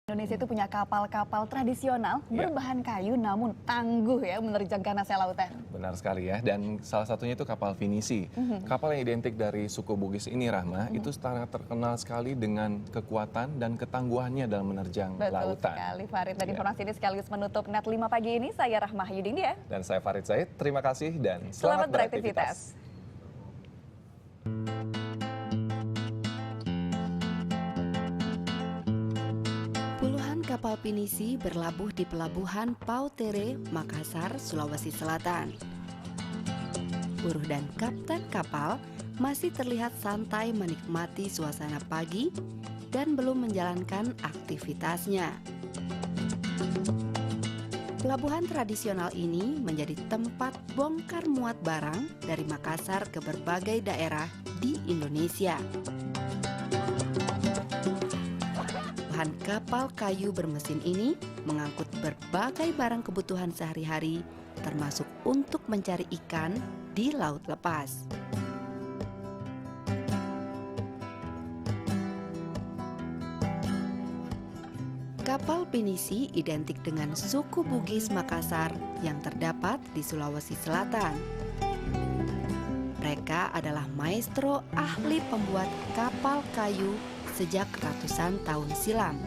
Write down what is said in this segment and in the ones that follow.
Indonesia itu punya kapal-kapal tradisional berbahan kayu namun tangguh ya menerjang kanasnya lautan. Benar sekali ya, dan salah satunya itu kapal Pinisi. Kapal yang identik dari suku Bugis ini, Rahma, itu sangat terkenal sekali dengan kekuatan dan ketangguhannya dalam menerjang Betul lautan. sekali Farid, dan informasi ini sekaligus menutup Net 5 pagi ini. Saya Rahma Yudindia. Dan saya Farid Said, terima kasih dan Selamat beraktivitas. Puluhan kapal pinisi berlabuh di pelabuhan Pautere, Makassar, Sulawesi Selatan. Buruh dan kapten kapal masih terlihat santai menikmati suasana pagi dan belum menjalankan aktivitasnya. Pelabuhan tradisional ini menjadi tempat bongkar muat barang dari Makassar ke berbagai daerah di Indonesia. Puluhan kapal kayu bermesin ini mengangkut berbagai barang kebutuhan sehari-hari, termasuk untuk mencari ikan di laut lepas. Kapal Pinisi identik dengan suku Bugis Makassar yang terdapat di Sulawesi Selatan. Mereka adalah maestro ahli pembuat kapal kayu sejak ratusan tahun silam.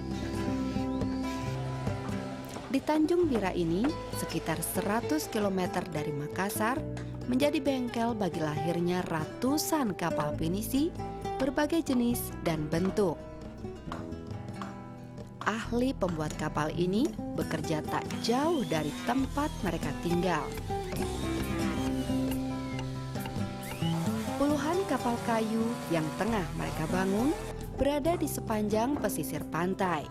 Di Tanjung Bira ini, sekitar 100 km dari Makassar, menjadi bengkel bagi lahirnya ratusan kapal pinisi berbagai jenis dan bentuk. Ahli pembuat kapal ini bekerja tak jauh dari tempat mereka tinggal. Puluhan kapal kayu yang tengah mereka bangun berada di sepanjang pesisir pantai.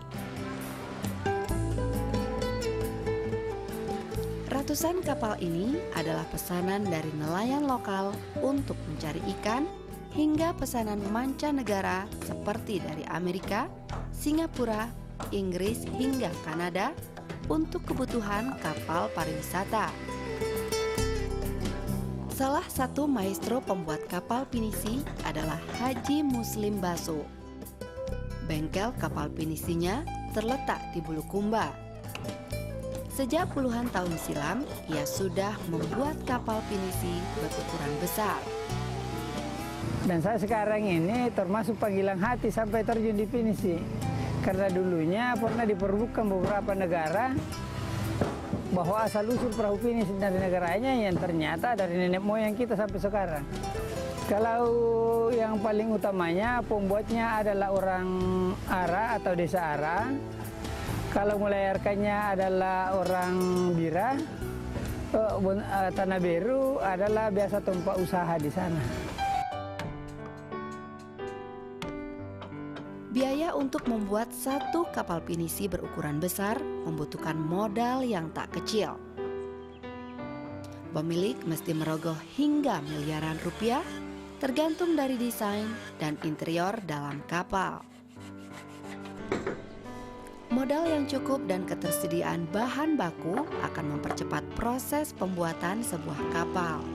Ratusan kapal ini adalah pesanan dari nelayan lokal untuk mencari ikan hingga pesanan mancanegara seperti dari Amerika, Singapura, Inggris hingga Kanada untuk kebutuhan kapal pariwisata. Salah satu maestro pembuat kapal pinisi adalah Haji Muslim Baso. Bengkel kapal pinisinya terletak di Bulukumba. Sejak puluhan tahun silam, ia sudah membuat kapal pinisi berukuran besar. Dan saya sekarang ini termasuk panggilan hati sampai terjun di pinisi. Karena dulunya pernah diperbukan beberapa negara bahwa asal-usul perahu pinisi dari negaranya yang ternyata dari nenek moyang kita sampai sekarang. Kalau yang paling utamanya pembuatnya adalah orang Ara atau desa Ara. Kalau melayarkannya adalah orang Bira, Tanah Beru adalah biasa tempat usaha di sana. Biaya untuk membuat satu kapal pinisi berukuran besar membutuhkan modal yang tak kecil. Pemilik mesti merogoh hingga miliaran rupiah, tergantung dari desain dan interior dalam kapal. Modal yang cukup dan ketersediaan bahan baku akan mempercepat proses pembuatan sebuah kapal.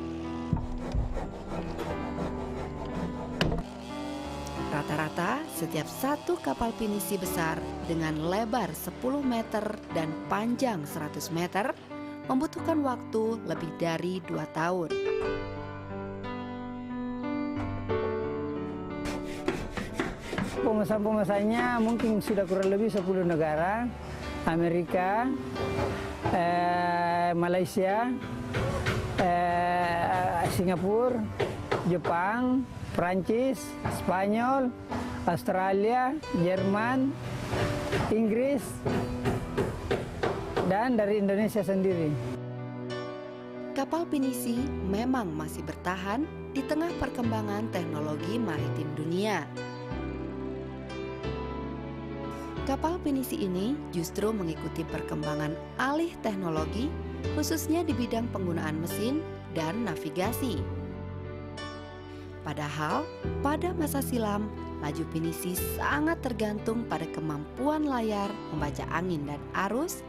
Rata-rata, setiap satu kapal pinisi besar dengan lebar 10 meter dan panjang 100 meter membutuhkan waktu lebih dari 2 tahun. Pemesan-pemesannya mungkin sudah kurang lebih 10 negara, Amerika, Malaysia, Singapura, Jepang, Prancis, Spanyol, Australia, Jerman, Inggris, dan dari Indonesia sendiri. Kapal pinisi memang masih bertahan di tengah perkembangan teknologi maritim dunia. Kapal pinisi ini justru mengikuti perkembangan alih teknologi, khususnya di bidang penggunaan mesin dan navigasi. Padahal, pada masa silam, laju pinisi sangat tergantung pada kemampuan layar membaca angin dan arus,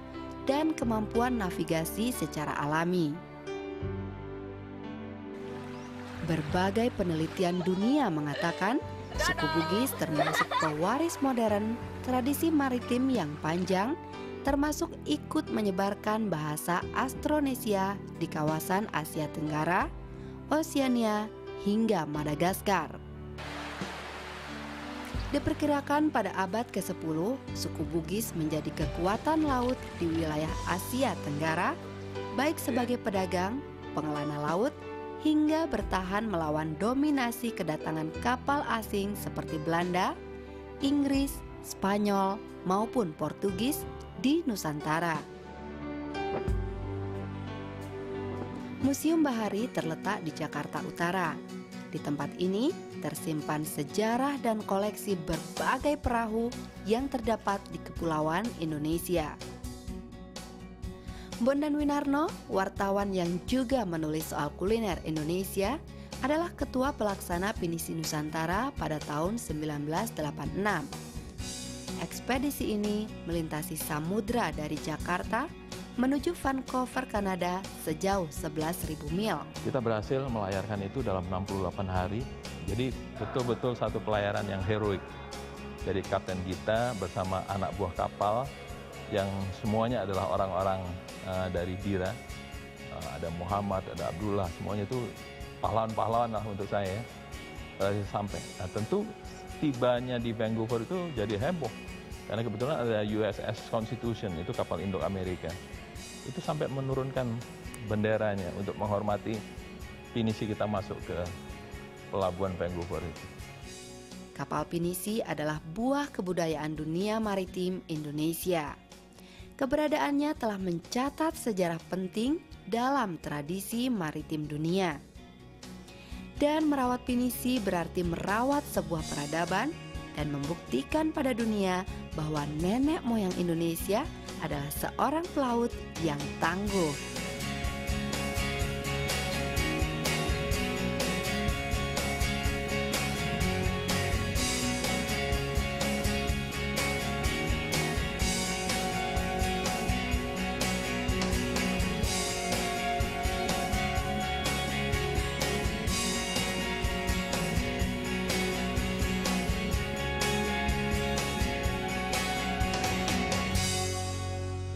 dan kemampuan navigasi secara alami. Berbagai penelitian dunia mengatakan Suku Bugis termasuk pewaris modern tradisi maritim yang panjang, termasuk ikut menyebarkan bahasa Austronesia di kawasan Asia Tenggara, Oseania, hingga Madagaskar. Diperkirakan pada abad ke-10, suku Bugis menjadi kekuatan laut di wilayah Asia Tenggara, baik sebagai pedagang, pengelana laut, hingga bertahan melawan dominasi kedatangan kapal asing seperti Belanda, Inggris, Spanyol, maupun Portugis di Nusantara. Museum Bahari terletak di Jakarta Utara. Di tempat ini tersimpan sejarah dan koleksi berbagai perahu yang terdapat di kepulauan Indonesia. Bondan Winarno, wartawan yang juga menulis soal kuliner Indonesia, adalah ketua pelaksana Pinisi Nusantara pada tahun 1986. Ekspedisi ini melintasi samudra dari Jakarta menuju Vancouver, Kanada sejauh 11.000 mil. Kita berhasil melayarkan itu dalam 68 hari, jadi betul-betul satu pelayaran yang heroik. Jadi kapten kita bersama anak buah kapal yang semuanya adalah orang-orang dari Bira, ada Muhammad, ada Abdullah, semuanya itu pahlawan-pahlawan lah untuk saya. Sampai, nah, tentu tibanya di Vancouver itu jadi heboh karena kebetulan ada USS Constitution, itu kapal Indo-Amerika, itu sampai menurunkan benderanya untuk menghormati Pinisi kita masuk ke pelabuhan Vancouver itu. Kapal Pinisi adalah buah kebudayaan dunia maritim Indonesia. Keberadaannya telah mencatat sejarah penting dalam tradisi maritim dunia. Dan merawat Pinisi berarti merawat sebuah peradaban dan membuktikan pada dunia bahwa nenek moyang Indonesia adalah seorang pelaut yang tangguh.